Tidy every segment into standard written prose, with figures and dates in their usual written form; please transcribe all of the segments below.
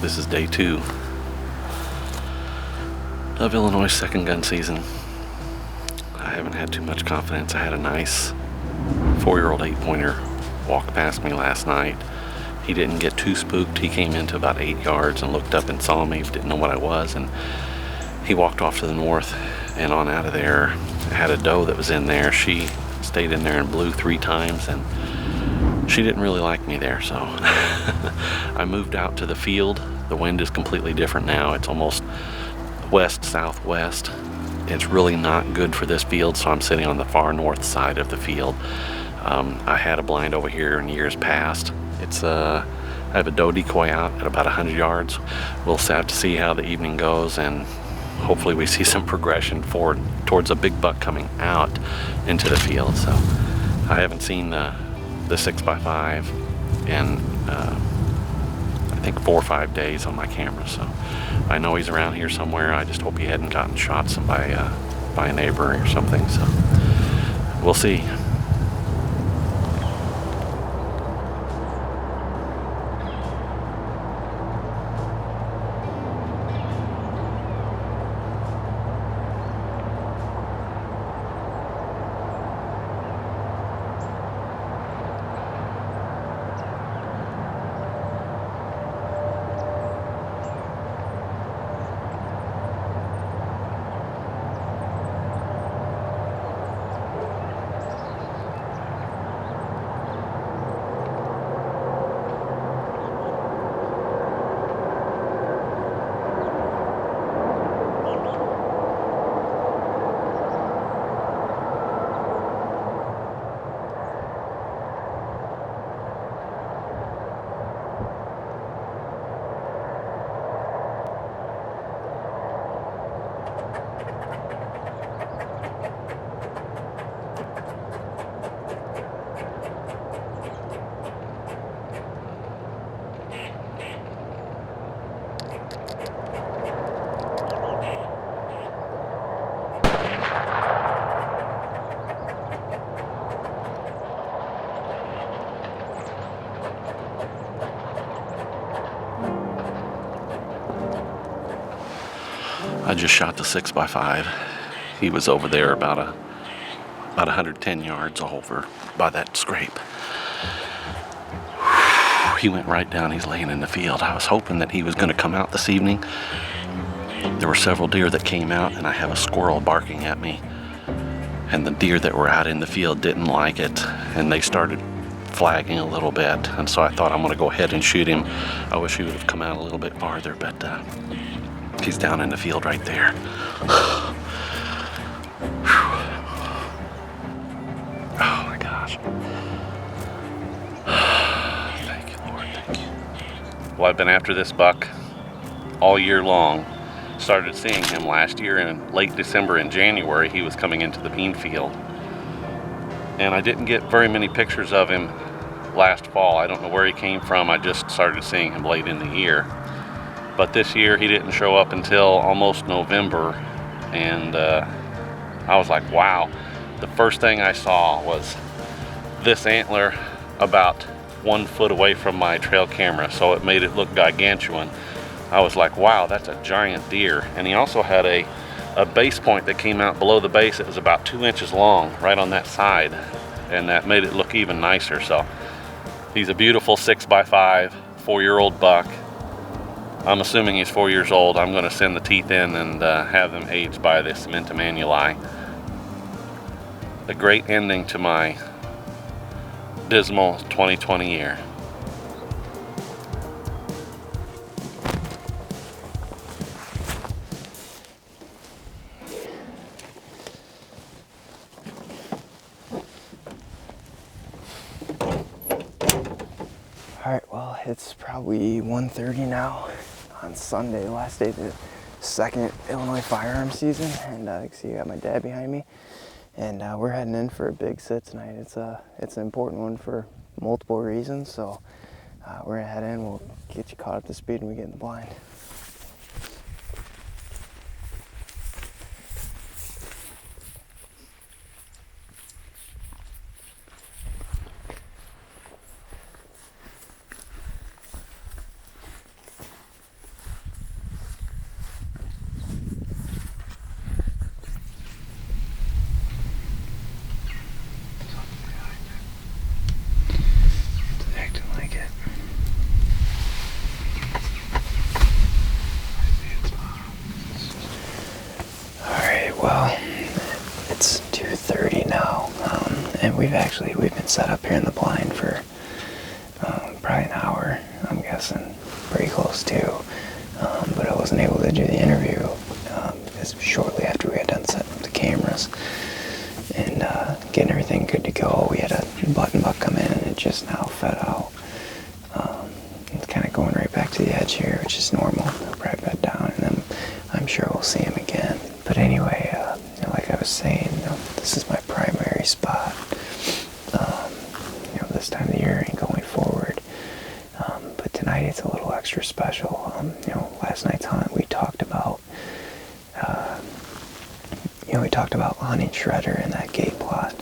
This is day 2 of Illinois second gun season. I haven't had too much confidence. I had a nice 4-year-old 8-pointer walk past me last night. He didn't get too spooked. He came into about 8 yards and looked up and saw me, didn't know what I was, and he walked off to the north and on out of there. I had a doe that was in there. She stayed in there and blew 3 times, and she didn't really like me there, so I moved out to the field. The wind is completely different now. It's almost west-southwest. It's really not good for this field, so I'm sitting on the far north side of the field. I had a blind over here in years past. I have a doe decoy out at about 100 yards. We'll have to see how the evening goes, and hopefully we see some progression forward towards a big buck coming out into the field. So I haven't seen the 6x5 in I think 4 or 5 days on my camera, so I know he's around here somewhere. I just hope he hadn't gotten shot by a neighbor or something, so we'll see. I just shot the 6x5. He was over there about 110 yards over by that scrape. He went right down. He's laying in the field. I was hoping that he was going to come out this evening. There were several deer that came out, and I have a squirrel barking at me. And the deer that were out in the field didn't like it, and they started flagging a little bit. And so I thought, I'm going to go ahead and shoot him. I wish he would have come out a little bit farther, but he's down in the field right there. Oh my gosh. Thank you, Lord, thank you. Well, I've been after this buck all year long. Started seeing him last year in late December and January. He was coming into the bean field. And I didn't get very many pictures of him last fall. I don't know where he came from. I just started seeing him late in the year. But this year he didn't show up until almost November, and I was like, wow. The first thing I saw was this antler about 1 foot away from my trail camera, so it made it look gargantuan. I was like, wow, that's a giant deer. And he also had a base point that came out below the base. It was about 2 inches long right on that side, and that made it look even nicer. So he's a beautiful 6x5, 4-year-old buck. I'm assuming he's 4 years old. I'm going to send the teeth in and have them aged by the Cementum annuli. A great ending to my dismal 2020 year. Alright, well, it's probably 1:30 now on Sunday, last day of the second Illinois firearm season, and you can see I got my dad behind me, and we're heading in for a big sit tonight. It's an important one for multiple reasons, so we're gonna head in. We'll get you caught up to speed when we get in the blind. And we've been set up here in the blind for probably an hour, I'm guessing, pretty close to. But I wasn't able to do the interview because shortly after we had done setting up the cameras and getting everything good to go, we had a button buck come in and it just now fed out. It's kind of going right back to the edge here, which is normal. He'll probably bed down, and then I'm sure we'll see him again. But anyway, like I was saying, this is my primary spot. This time of the year and going forward. But tonight it's a little extra special. Last night's hunt we talked about. We talked about hunting Shredder in that gate plot.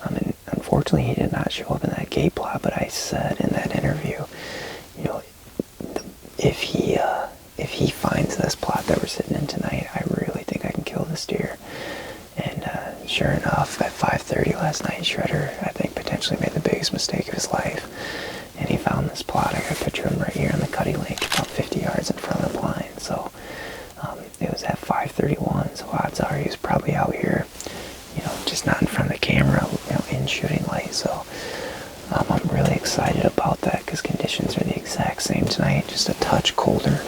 And unfortunately, he did not show up in that gate plot. But I said in that interview, if he finds this plot that we're sitting in tonight, I really think I can kill this deer. And sure enough, at 5:30 last night, Shredder, I think, potentially made the biggest mistake of his life. And he found this plot. I got a picture of him right here on the cutting link, about 50 yards in front of the blind. So it was at 5:31. So odds are he was probably out here, just not in front of the camera, in shooting light. So I'm really excited about that because conditions are the exact same tonight, just a touch colder.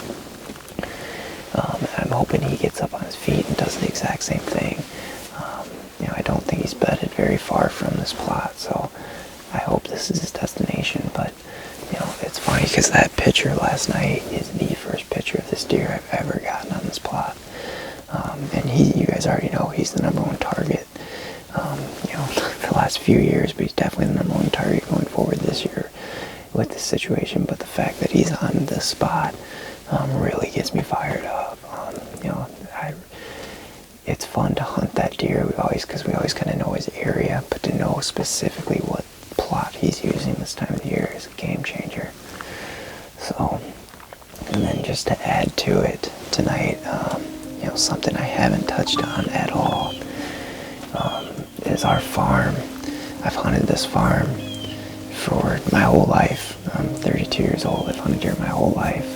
And I'm hoping he gets up on his feet and does the exact same thing. I don't think he's bedded very far from this plot, so I hope this is his destination. But it's funny because that picture last night is the first picture of this deer I've ever gotten on this plot. And you guys already know he's the number one target. For the last few years, but he's definitely the number one target going forward this year with this situation. But the fact that he's on this spot really gets me fired up. It's fun to hunt that deer. Because we always kind of know his area, but to know specifically what plot he's using this time of the year is a game changer. So, and then just to add to it tonight, something I haven't touched on at all is our farm. I've hunted this farm for my whole life. I'm 32 years old. I've hunted here my whole life.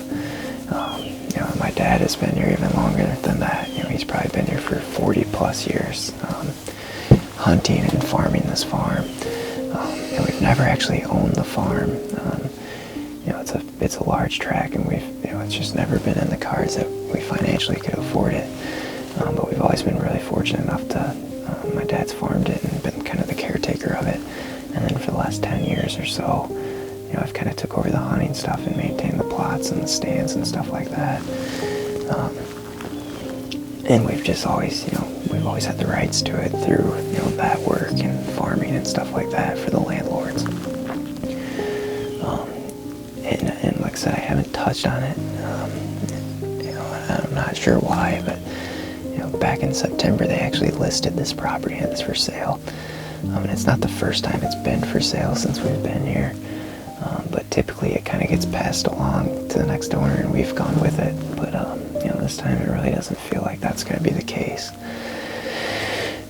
My dad has been here even longer than that. He's probably been here for 40 plus years, hunting and farming this farm. We've never actually owned the farm. It's a large tract, and it's just never been in the cards that we financially could afford it. But we've always been really fortunate enough to. My dad's farmed it and been kind of the caretaker of it. And then for the last 10 years or so, I've kind of took over the hunting stuff and maintained the plots and the stands and stuff like that. And we've just always, we've always had the rights to it through, that work and farming and stuff like that for the landlords. And like I said, I haven't touched on it. I'm not sure why, but back in September they actually listed this property and it's for sale. And it's not the first time it's been for sale since we've been here. But typically it kind of gets passed along to the next owner and we've gone with it. But this time it really doesn't feel like that's going to be the case.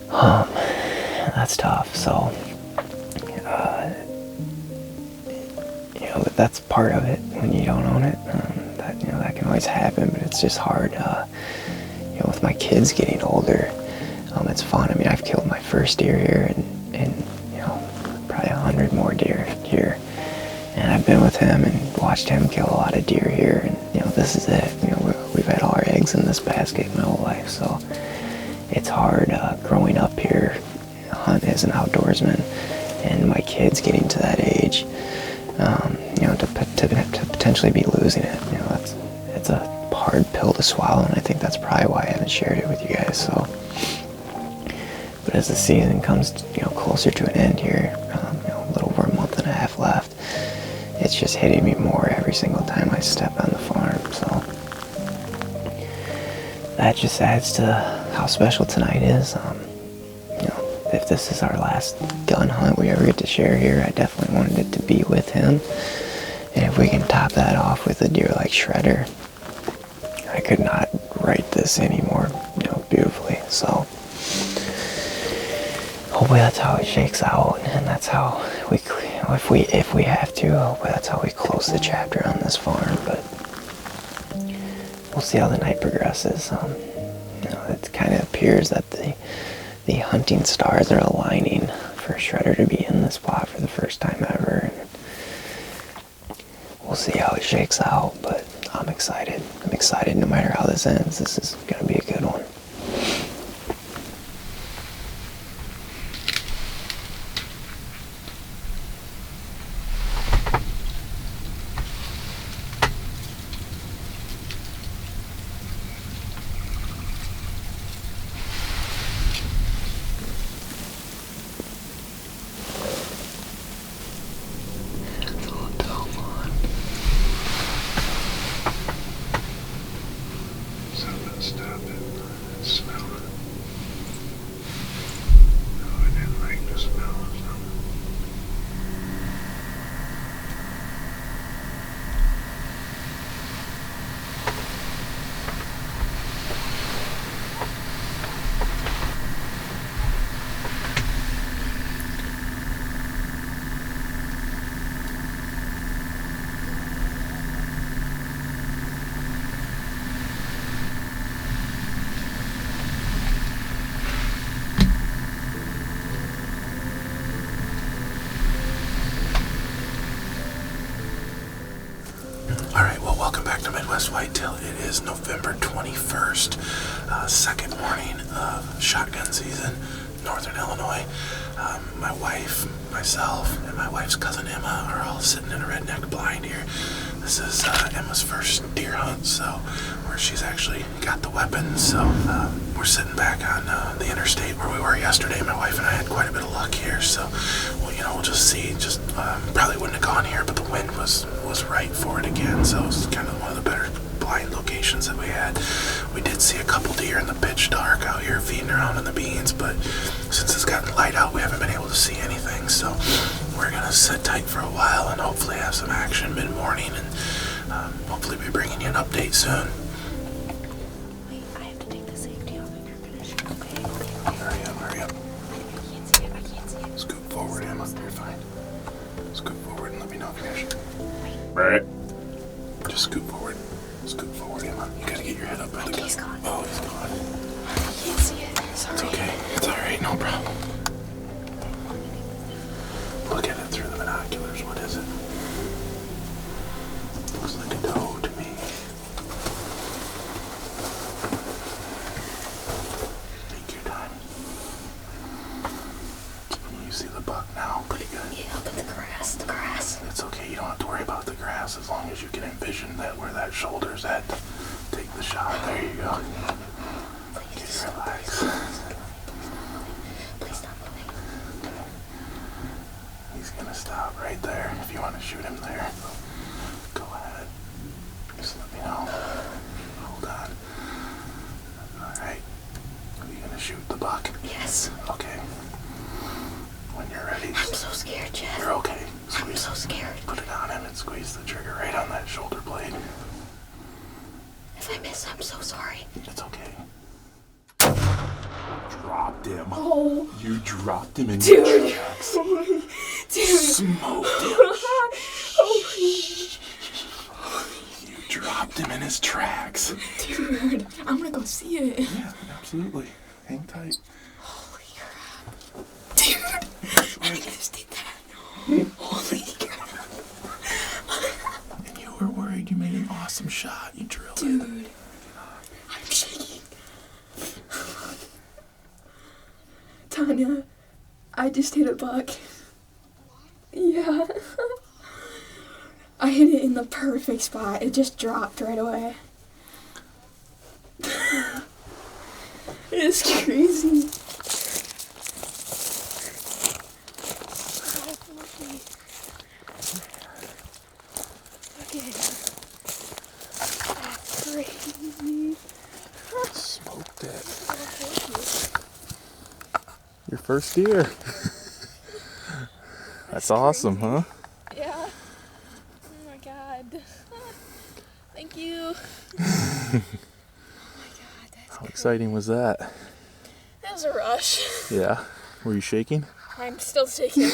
That's tough. So that's part of it when you don't own it. That can always happen, but it's just hard. With my kids getting older, it's fun. I mean, I've killed my first deer here and probably 100 more deer here. And I've been with him and watched him kill a lot of deer here. And, this is it. We've had all our eggs in this basket my whole life. So it's hard growing up here, hunt as an outdoorsman, and my kids getting to that age, to potentially be losing it. It's a hard pill to swallow, and I think that's probably why I haven't shared it with you guys. So, but as the season comes, closer to an end here, a little over a month and a half left, it's just hitting me more every single time I step on the farm. So that just adds to how special tonight is. If this is our last gun hunt we ever get to share here, I definitely wanted it to be with him. And if we can top that off with a deer like Shredder, I could not write this any more, beautifully. So hopefully that's how it shakes out, and that's how if we have to, hopefully that's how we close the chapter on this farm. But we'll see how the night progresses. It kind of appears that the hunting stars are aligning for a shredder to be in this spot for the first time ever. And we'll see how it shakes out, but I'm excited. I'm excited no matter how this ends. This is going to be a good one. Stop it and smell it. No, I didn't like the smell of something. Alright, well, welcome back to Midwest Whitetail. It is November 21st, second morning of shotgun season, Northern Illinois. My wife, myself, and my wife's cousin Emma are all sitting in a redneck blind here. This is Emma's first deer hunt, so where she's actually got the weapons. So we're sitting back on the interstate where we were yesterday. My wife and I had quite a bit of luck here, so we'll just see. Just probably wouldn't have gone here, but the wind was right for it again, so it was kind of one of the better blind locations that we had. We did see a couple deer in the pitch dark out here feeding around in the beans, but since it's gotten light out, we haven't been able to see anything, so we're gonna sit tight for a while and hopefully have some action mid-morning, and hopefully be bringing you an update soon. Wait, I have to take the safety off of your condition, okay? Hurry up. I can't see it. Scoot forward, Emma. You're fine. Scoot forward and let me know if you're finished. Right. Just scoot forward. Scoot forward, Emma. You gotta get your head up by the gun. He's gone. Oh, he's gone. I can't see it. Sorry. It's okay. It's alright, no problem. Look at it through the binoculars. What is it? Looks like a doe to me. Take your time. You see the buck now? Pretty good. Yeah, but the grass. It's okay. You don't have to worry about the grass as long as you can envision that where that shoulder's at. Take the shot. There you go. Please. Relax. Please stop moving. He's gonna stop right there. If you want to shoot him there, go ahead. Just let me know. Hold on. Alright. Are you gonna shoot the buck? Yes. Okay. When you're ready. I'm so scared, Jeff. You're okay. I'm so scared. Put it on him and squeeze the trigger right on that shoulder blade. If I miss, I'm so sorry. It's okay. Dropped him. Oh. You dropped him in Dude. your tracks. Dude. Smoked him. You dropped him in his tracks. Dude, I'm gonna go see it. Yeah, absolutely. Hang tight. Holy crap. Dude, I just did that. Holy crap. And you were worried you made an awesome shot. You drilled it. Dude, I'm shaking. Tanya, I just hit a buck. Yeah. I hit it in the perfect spot. It just dropped right away. It's crazy. Okay. That's crazy. Smoked it. Your first deer. That's awesome, huh? Yeah. Oh my god. Thank you. Oh my god, that's How exciting was that? That was a rush. Yeah. Were you shaking? I'm still shaking.